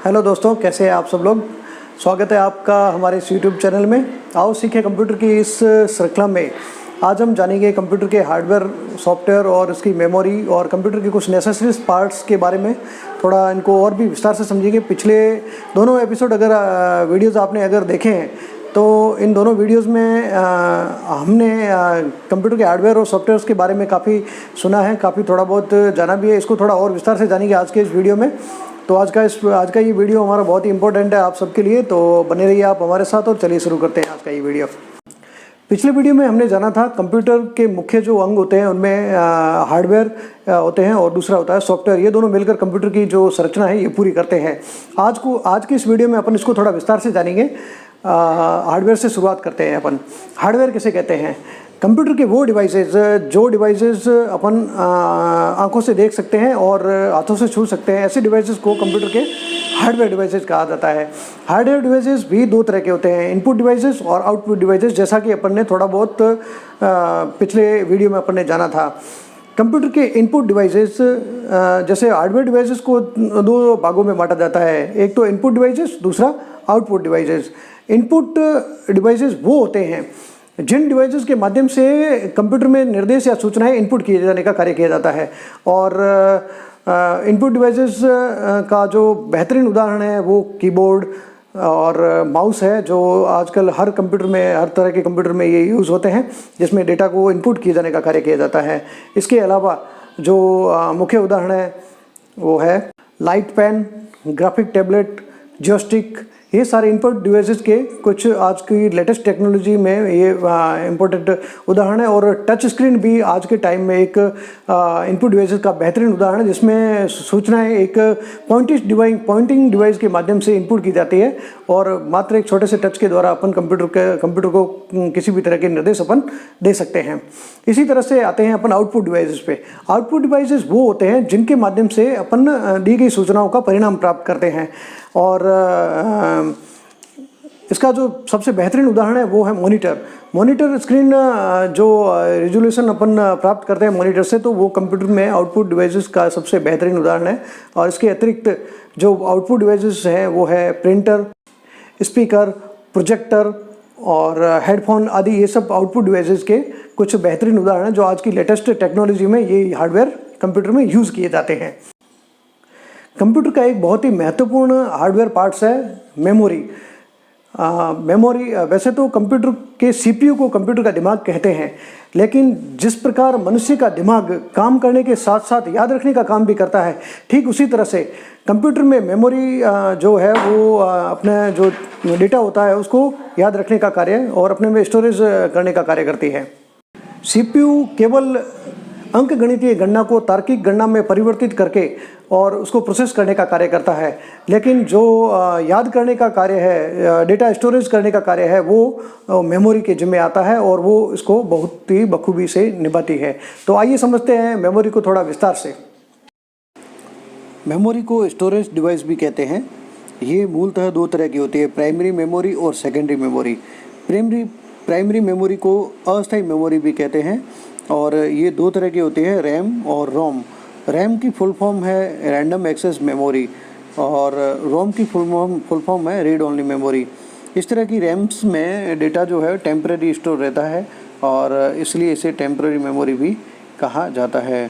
Hello दोस्तों, कैसे हैं आप सब लोग। स्वागत है आपका हमारे इस यूट्यूब चैनल में। आओ सीखें कंप्यूटर की इस श्रृंखला में आज हम जानेंगे कंप्यूटर के हार्डवेयर, सॉफ्टवेयर और इसकी मेमोरी और कंप्यूटर के कुछ नेसेसरी पार्ट्स के बारे में थोड़ा इनको और भी विस्तार से समझेंगे। पिछले दोनों एपिसोड वीडियोज़ आपने अगर देखे हैं तो इन दोनों वीडियोज़ में हमने कंप्यूटर के हार्डवेयर और सॉफ्टवेयर के बारे में काफ़ी सुना है, काफ़ी थोड़ा बहुत जाना भी है। इसको थोड़ा और विस्तार से जानेंगे आज के इस वीडियो में। तो आज का ये वीडियो हमारा बहुत ही इंपॉर्टेंट है आप सबके लिए, तो बने रहिए आप हमारे साथ और चलिए शुरू करते हैं आज का ये वीडियो। पिछले वीडियो में हमने जाना था कंप्यूटर के मुख्य जो अंग होते हैं उनमें हार्डवेयर होते हैं और दूसरा होता है सॉफ्टवेयर। ये दोनों मिलकर कंप्यूटर की जो संरचना है ये पूरी करते हैं। आज की इस वीडियो में अपन इसको थोड़ा विस्तार से जानेंगे। हार्डवेयर से शुरुआत करते हैं अपन। हार्डवेयर किसे कहते हैं? कंप्यूटर के वो डिवाइसेस अपन आंखों से देख सकते हैं और हाथों से छू सकते हैं, ऐसे डिवाइसेस को कंप्यूटर के हार्डवेयर डिवाइसेस कहा जाता है। हार्डवेयर डिवाइसेस भी दो तरह के होते हैं, इनपुट डिवाइसेस और आउटपुट डिवाइसेस, जैसा कि अपन ने थोड़ा बहुत पिछले वीडियो में अपन ने जाना था। कंप्यूटर के इनपुट डिवाइसेस जैसे हार्डवेयर डिवाइसेस को दो भागों में बांटा जाता है, एक तो इनपुट डिवाइसेस, दूसरा आउटपुट डिवाइसेस। इनपुट डिवाइसेस वो होते हैं जिन डिवाइसेस के माध्यम से कंप्यूटर में निर्देश या सूचनाएं इनपुट किए जाने का कार्य किया जाता है। और इनपुट डिवाइसेस का जो बेहतरीन उदाहरण है वो कीबोर्ड और माउस है, जो आजकल हर कंप्यूटर में, हर तरह के कंप्यूटर में ये यूज़ होते हैं, जिसमें डेटा को इनपुट किए जाने का कार्य किया जाता है। इसके अलावा जो मुख्य उदाहरण है वो है light pen, graphic tablet, joystick. ये सारे इनपुट डिवाइसेस के कुछ आज की लेटेस्ट टेक्नोलॉजी में ये इम्पोर्टेंट उदाहरण है। और टच स्क्रीन भी आज के टाइम में एक इनपुट डिवाइसेस का बेहतरीन उदाहरण है, जिसमें सूचनाएं एक पॉइंटिंग डिवाइस के माध्यम से इनपुट की जाती है और मात्र एक छोटे से टच के द्वारा अपन कंप्यूटर को किसी भी तरह के निर्देश अपन दे सकते हैं। इसी तरह से आते हैं अपन आउटपुट डिवाइसेस पे। आउटपुट डिवाइसेस वो होते हैं जिनके माध्यम से अपन दी गई सूचनाओं का परिणाम प्राप्त करते हैं। और इसका जो सबसे बेहतरीन उदाहरण है वो है मॉनिटर स्क्रीन। जो रेजोल्यूशन अपन प्राप्त करते हैं मॉनिटर से, तो वो कंप्यूटर में आउटपुट डिवाइसेस का सबसे बेहतरीन उदाहरण है। और इसके अतिरिक्त जो आउटपुट डिवाइसेस हैं वो है प्रिंटर, स्पीकर, प्रोजेक्टर और हेडफोन आदि। ये सब आउटपुट डिवाइसेस के कुछ बेहतरीन उदाहरण हैं जो आज की लेटेस्ट टेक्नोलॉजी में ये हार्डवेयर कंप्यूटर में यूज़ किए जाते हैं। कंप्यूटर का एक बहुत ही महत्वपूर्ण हार्डवेयर पार्ट्स है मेमोरी। मेमोरी वैसे तो कंप्यूटर के सीपीयू को कंप्यूटर का दिमाग कहते हैं, लेकिन जिस प्रकार मनुष्य का दिमाग काम करने के साथ साथ याद रखने का काम भी करता है, ठीक उसी तरह से कंप्यूटर में मेमोरी जो है वो अपने जो डेटा होता है उसको याद रखने का कार्य और अपने में स्टोरेज करने का कार्य करती है। सीपीयू केवल अंकगणितीय गणना को तार्किक गणना में परिवर्तित करके और उसको प्रोसेस करने का कार्य करता है, लेकिन जो याद करने का कार्य है, डेटा स्टोरेज करने का कार्य है, वो मेमोरी के जिम्मे आता है और वो इसको बहुत ही बखूबी से निभाती है। तो आइए समझते हैं मेमोरी को थोड़ा विस्तार से। मेमोरी को स्टोरेज डिवाइस भी कहते हैं। ये मूलतः दो तरह की होती है, प्राइमरी मेमोरी और सेकेंडरी मेमोरी। प्राइमरी मेमोरी को अस्थायी मेमोरी भी कहते हैं और ये दो तरह की होती है, रैम और रोम। रैम की फुल फॉर्म है रैंडम एक्सेस मेमोरी और रोम की फुल फॉर्म है रीड ओनली मेमोरी। इस तरह की रैम्स में डेटा जो है टेम्परेरी स्टोर रहता है और इसलिए इसे टेम्परेरी मेमोरी भी कहा जाता है।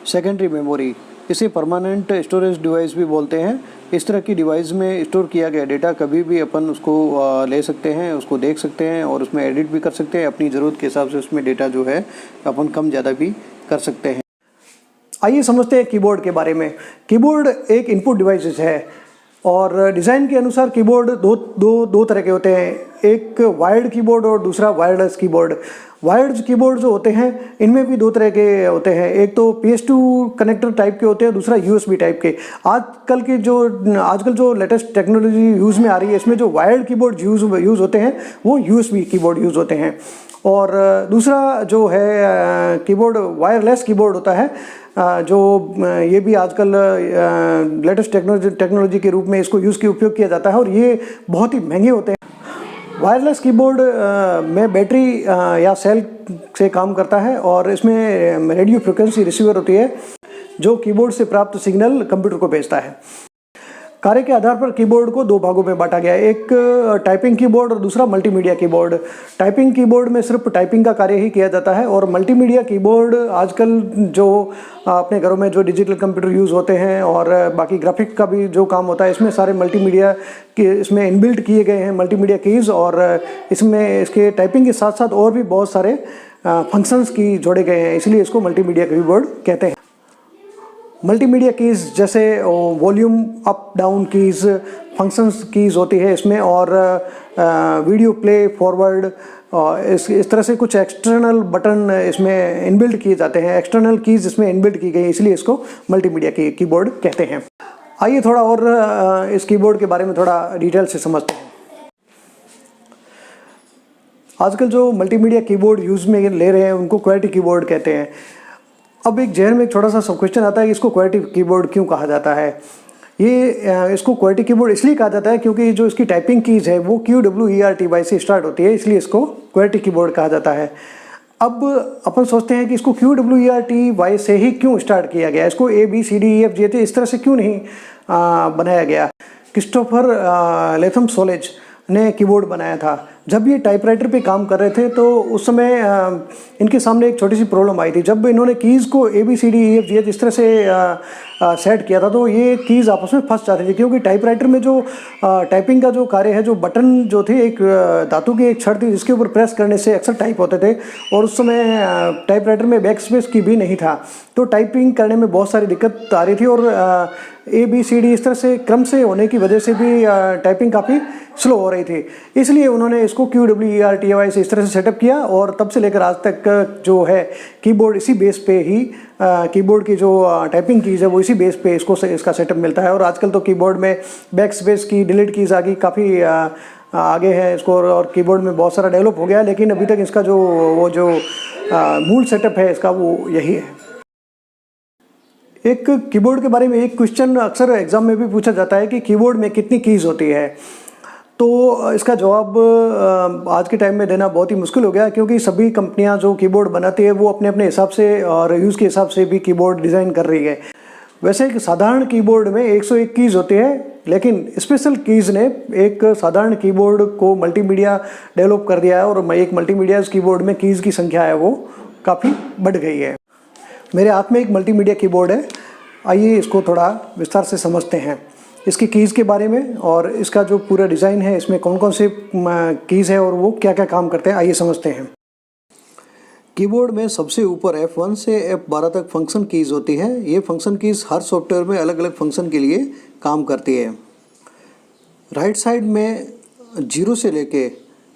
सेकेंडरी मेमोरी, इसे परमानेंट स्टोरेज डिवाइस भी बोलते हैं। इस तरह की डिवाइस में स्टोर किया गया डेटा कभी भी अपन उसको ले सकते हैं, उसको देख सकते हैं और उसमें एडिट भी कर सकते हैं। अपनी ज़रूरत के हिसाब से उसमें डेटा जो है अपन कम ज़्यादा भी कर सकते हैं। आइए समझते हैं कीबोर्ड के बारे में। कीबोर्ड एक इनपुट डिवाइस है और डिज़ाइन के अनुसार कीबोर्ड दो तरह के होते हैं, एक वायर्ड कीबोर्ड और दूसरा वायरलेस कीबोर्ड। वायर्ड कीबोर्ड जो होते हैं इनमें भी दो तरह के होते हैं, एक तो PS2 कनेक्टर टाइप के होते हैं, दूसरा USB टाइप के। आजकल जो लेटेस्ट टेक्नोलॉजी यूज़ में आ रही है, इसमें जो वायर्ड कीबोर्ड यूज़ होते हैं वो USB कीबोर्ड यूज़ होते हैं। और दूसरा जो है कीबोर्ड वायरलेस कीबोर्ड होता है, जो ये भी आजकल लेटेस्ट टेक्नोलॉजी के रूप में इसको उपयोग किया जाता है और ये बहुत ही महंगे होते हैं। वायरलेस कीबोर्ड में बैटरी या सेल से काम करता है और इसमें रेडियो फ्रिक्वेंसी रिसीवर होती है जो कीबोर्ड से प्राप्त सिग्नल कंप्यूटर को भेजता है। कार्य के आधार पर कीबोर्ड को दो भागों में बांटा गया है, एक टाइपिंग कीबोर्ड और दूसरा मल्टीमीडिया कीबोर्ड। टाइपिंग कीबोर्ड में सिर्फ टाइपिंग का कार्य ही किया जाता है और मल्टीमीडिया कीबोर्ड आजकल जो अपने घरों में जो डिजिटल कंप्यूटर यूज़ होते हैं और बाकी ग्राफिक का भी जो काम होता है, इसमें सारे मल्टीमीडिया के इसमें इनबिल्ट किए गए हैं मल्टीमीडिया कीज़, और इसमें इसके टाइपिंग के साथ साथ और भी बहुत सारे फंक्शंस की जोड़े गए हैं, इसलिए इसको मल्टीमीडिया कीबोर्ड कहते हैं। मल्टीमीडिया कीज़ जैसे volume up down keys, functions keys होती है इसमें, और वीडियो प्ले फॉरवर्ड, इस तरह से कुछ एक्सटर्नल बटन इसमें इनबिल्ट किए जाते हैं, एक्सटर्नल कीज़ इसमें इनबिल्ट की गई, इसलिए इसको मल्टीमीडिया कीबोर्ड कहते हैं। आइए थोड़ा और इस कीबोर्ड के बारे में थोड़ा डिटेल से समझते हैं। आजकल जो मल्टीमीडिया कीबोर्ड यूज़ में ले रहे हैं उनको क्वालिटी कीबोर्ड कहते हैं। अब एक जहन में एक छोटा सा सब क्वेश्चन आता है कि इसको क्वालिटी कीबोर्ड क्यों कहा जाता है। ये इसको क्वालिटी कीबोर्ड इसलिए कहा जाता है क्योंकि जो इसकी टाइपिंग कीज़ है वो QWERTY से स्टार्ट होती है, इसलिए इसको क्वालिटी कीबोर्ड कहा जाता है। अब अपन सोचते हैं कि इसको QWERTY से ही क्यों स्टार्ट किया गया, इसको ABCDEFG इस तरह से क्यों नहीं बनाया गया। क्रिस्टोफर लेथम सोलेज ने कीबोर्ड बनाया था। जब ये टाइपराइटर पे काम कर रहे थे तो उस समय इनके सामने एक छोटी सी प्रॉब्लम आई थी। जब इन्होंने कीज़ को ABCDEFG इस तरह से सेट किया था तो ये कीज़ आपस में फंस जाती थी, क्योंकि टाइपराइटर में जो टाइपिंग का जो कार्य है, जो बटन जो थे, एक धातु की एक छड़ थी जिसके ऊपर प्रेस करने से अक्सर टाइप होते थे, और उस समय टाइपराइटर में बैक स्पेस की भी नहीं था, तो टाइपिंग करने में बहुत सारी दिक्कत आ रही थी, और ABCD इस तरह से क्रम से होने की वजह से भी टाइपिंग काफ़ी स्लो हो रही थी। इसलिए उन्होंने इसको QWERTY से इस तरह से सेटअप किया, और तब से लेकर आज तक जो है कीबोर्ड इसी बेस पे ही कीबोर्ड की जो टाइपिंग कीज़ है वो इसी बेस पे इसका सेटअप मिलता है। और आजकल तो कीबोर्ड में बैक स्पेस की डिलीट कीज़ आ गई, काफ़ी आगे है इसको, और कीबोर्ड में बहुत सारा डेवलप हो गया, लेकिन अभी तक इसका जो मूल सेटअप है इसका वो यही है। एक कीबोर्ड के बारे में एक क्वेश्चन अक्सर एग्जाम में भी पूछा जाता है कि कीबोर्ड में कितनी कीज़ होती है, तो इसका जवाब आज के टाइम में देना बहुत ही मुश्किल हो गया, क्योंकि सभी कंपनियां जो कीबोर्ड बनाती है वो अपने अपने हिसाब से और यूज़ के हिसाब से भी कीबोर्ड डिज़ाइन कर रही है। वैसे एक साधारण कीबोर्ड में 101 कीज़ होती है, लेकिन स्पेशल कीज़ ने एक साधारण कीबोर्ड को मल्टीमीडिया डेवलप कर दिया है, और एक मल्टीमीडिया कीबोर्ड में कीज़ की संख्या है वो काफ़ी बढ़ गई है। मेरे हाथ में एक मल्टीमीडिया कीबोर्ड है, आइए इसको थोड़ा विस्तार से समझते हैं, इसकी कीज़ के बारे में, और इसका जो पूरा डिज़ाइन है इसमें कौन कौन से कीज़ है और वो क्या क्या काम करते हैं, आइए समझते हैं। कीबोर्ड में सबसे ऊपर F1 से F12 तक फंक्शन कीज़ होती है। ये फंक्शन कीज़ हर सॉफ्टवेयर में अलग अलग फंक्शन के लिए काम करती है। राइट साइड में 0 से लेके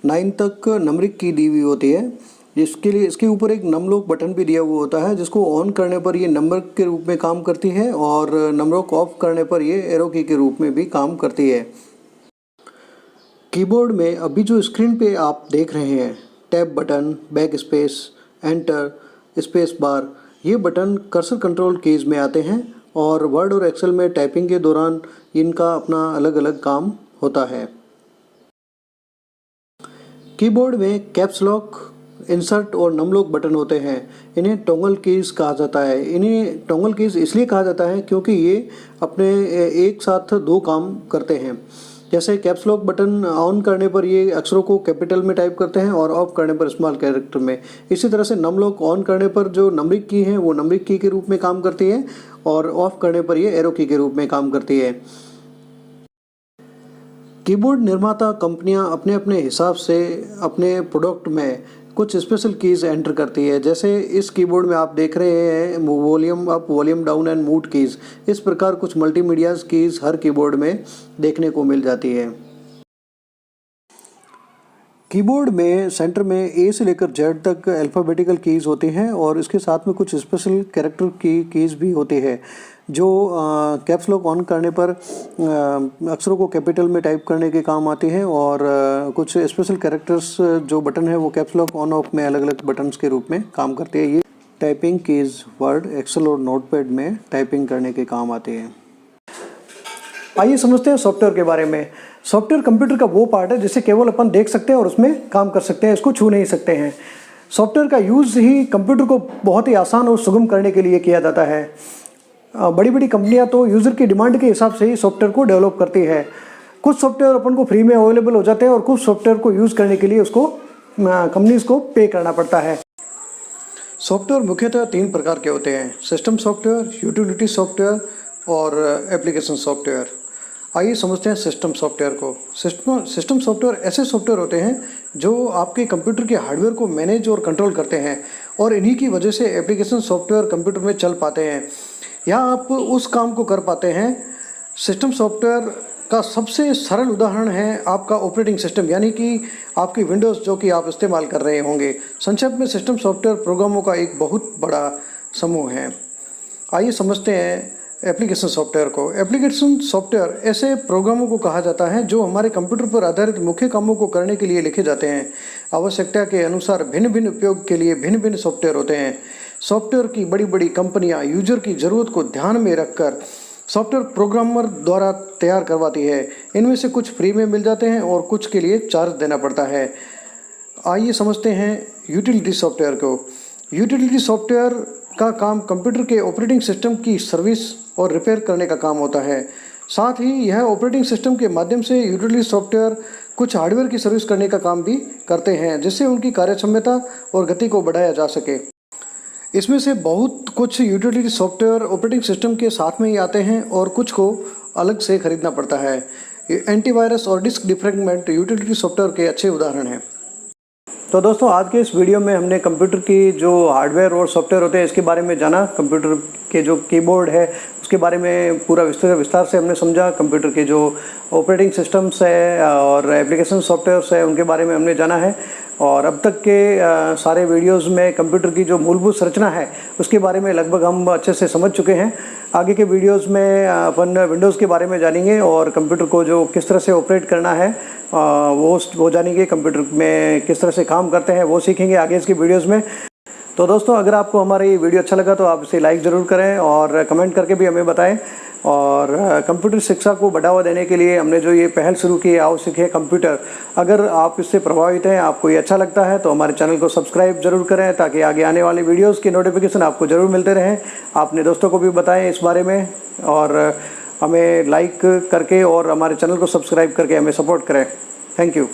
9 तक नंबरिंग की दी हुई होती है, जिसके लिए इसके ऊपर एक नमलॉक बटन भी दिया हुआ होता है, जिसको ऑन करने पर ये नंबर के रूप में काम करती है, और नंबर को ऑफ करने पर ये एरो की के रूप में भी काम करती है। कीबोर्ड में अभी जो स्क्रीन पे आप देख रहे हैं, tab button, back space, enter, space bar, ये बटन कर्सर कंट्रोल कीज़ में आते हैं, और वर्ड और एक्सेल में टाइपिंग के दौरान इनका अपना अलग अलग काम होता है। कीबोर्ड में कैप्स लॉक, इंसर्ट और नमलॉक बटन होते हैं। इन्हें टॉगल कीज़ कहा जाता है। इन्हें टॉगल कीज़ इसलिए कहा जाता है क्योंकि ये अपने एक साथ दो काम करते हैं। जैसे कैप्स लॉक बटन ऑन करने पर ये अक्षरों को कैपिटल में टाइप करते हैं और ऑफ करने पर स्मॉल कैरेक्टर में। इसी तरह से नमलॉक ऑन करने पर जो नंबरिंग की है वो नंबरिंग की के रूप में काम करती है, और ऑफ करने पर ये एरो की के रूप में काम करती है। कीबोर्ड निर्माता कंपनियां अपने अपने हिसाब से अपने प्रोडक्ट में कुछ स्पेशल कीज़ एंटर करती है। जैसे इस कीबोर्ड में आप देख रहे हैं volume up, volume down and mood keys. इस प्रकार कुछ मल्टीमीडिया कीज़ हर कीबोर्ड में देखने को मिल जाती है। कीबोर्ड में सेंटर में ए से लेकर जेड तक अल्फ़ाबेटिकल कीज़ होती हैं, और इसके साथ में कुछ स्पेशल कैरेक्टर की कीज़ भी होती है, जो कैप्स लॉक ऑन करने पर अक्षरों को कैपिटल में टाइप करने के काम आती हैं, और कुछ स्पेशल कैरेक्टर्स जो बटन है वो कैप्स लॉक ऑन ऑफ में अलग अलग बटन्स के रूप में काम करते हैं। ये टाइपिंग कीज़ वर्ड, एक्सेल और नोटपैड में टाइपिंग करने के काम आते हैं। आइए समझते हैं सॉफ्टवेयर के बारे में। सॉफ्टवेयर कंप्यूटर का वो पार्ट है जिसे केवल अपन देख सकते हैं और उसमें काम कर सकते हैं, इसको छू नहीं सकते हैं। सॉफ्टवेयर का यूज़ ही कंप्यूटर को बहुत ही आसान और सुगम करने के लिए किया जाता है। बड़ी बड़ी कंपनियां तो यूज़र की डिमांड के हिसाब से ही सॉफ्टवेयर को डेवलप करती है। कुछ सॉफ्टवेयर अपन को फ्री में अवेलेबल हो जाते हैं और कुछ सॉफ्टवेयर को यूज़ करने के लिए उसको कंपनीज़ को पे करना पड़ता है। सॉफ्टवेयर मुख्यतः 3 प्रकार के होते हैं: सिस्टम सॉफ्टवेयर, यूटिलिटी सॉफ्टवेयर और एप्लीकेशन सॉफ्टवेयर। आइए समझते हैं सिस्टम सॉफ्टवेयर को। सिस्टम सॉफ्टवेयर ऐसे सॉफ्टवेयर होते हैं जो आपके कंप्यूटर के हार्डवेयर को मैनेज और कंट्रोल करते हैं और इन्हीं की वजह से एप्लीकेशन सॉफ्टवेयर कंप्यूटर में चल पाते हैं या आप उस काम को कर पाते हैं। सिस्टम सॉफ्टवेयर का सबसे सरल उदाहरण है आपका ऑपरेटिंग सिस्टम, यानी कि आपकी विंडोज़ जो कि आप इस्तेमाल कर रहे होंगे। संक्षेप में सिस्टम सॉफ्टवेयर प्रोग्रामों का एक बहुत बड़ा समूह है। आइए समझते हैं एप्लीकेशन सॉफ्टवेयर को। एप्लीकेशन सॉफ्टवेयर ऐसे प्रोग्रामों को कहा जाता है जो हमारे कंप्यूटर पर आधारित मुख्य कामों को करने के लिए लिखे जाते हैं। आवश्यकता के अनुसार भिन्न भिन्न उपयोग के लिए भिन्न भिन्न सॉफ्टवेयर होते हैं। सॉफ्टवेयर की बड़ी बड़ी कंपनियां यूजर की ज़रूरत को ध्यान में रखकर सॉफ्टवेयर प्रोग्रामर द्वारा तैयार करवाती है। इनमें से कुछ फ्री में मिल जाते हैं और कुछ के लिए चार्ज देना पड़ता है। आइए समझते हैं यूटिलिटी सॉफ्टवेयर को। यूटिलिटी सॉफ्टवेयर का काम कंप्यूटर के ऑपरेटिंग सिस्टम की सर्विस और रिपेयर करने का काम होता है। साथ ही यह ऑपरेटिंग सिस्टम के माध्यम से यूटिलिटी सॉफ्टवेयर कुछ हार्डवेयर की सर्विस करने का काम भी करते हैं, जिससे उनकी कार्यक्षमता और गति को बढ़ाया जा सके। इसमें से बहुत कुछ यूटिलिटी सॉफ्टवेयर ऑपरेटिंग सिस्टम के साथ में ही आते हैं और कुछ को अलग से खरीदना पड़ता है। एंटीवायरस और डिस्क डिफ्रैगमेंट यूटिलिटी सॉफ्टवेयर के अच्छे उदाहरण हैं। तो दोस्तों, आज के इस वीडियो में हमने कंप्यूटर की जो हार्डवेयर और सॉफ्टवेयर होते हैं इसके बारे में जाना। कंप्यूटर के जो कीबोर्ड है उसके बारे में पूरा विस्तार से हमने समझा। कंप्यूटर के जो ऑपरेटिंग सिस्टम्स है और एप्लीकेशन सॉफ्टवेयर्स है उनके बारे में हमने जाना है। और अब तक के सारे वीडियोस में कंप्यूटर की जो मूलभूत संरचना है उसके बारे में लगभग हम अच्छे से समझ चुके हैं। आगे के वीडियोस में अपन विंडोज़ के बारे में जानेंगे और कंप्यूटर को जो किस तरह से ऑपरेट करना है वो जानेंगे। कंप्यूटर में किस तरह से काम करते हैं वो सीखेंगे आगे इसकी वीडियोज़ में। तो दोस्तों, अगर आपको हमारा ये वीडियो अच्छा लगा तो आप इसे लाइक ज़रूर करें और कमेंट करके भी हमें बताएं। और कंप्यूटर शिक्षा को बढ़ावा देने के लिए हमने जो ये पहल शुरू की है, आओ सीखें कंप्यूटर, अगर आप इससे प्रभावित हैं, आपको ये अच्छा लगता है तो हमारे चैनल को सब्सक्राइब जरूर करें ताकि आगे आने वाले वीडियोस की नोटिफिकेशन आपको ज़रूर मिलते रहें। अपने दोस्तों को भी बताएं इस बारे में और हमें लाइक करके और हमारे चैनल को सब्सक्राइब करके हमें सपोर्ट करें। Thank you.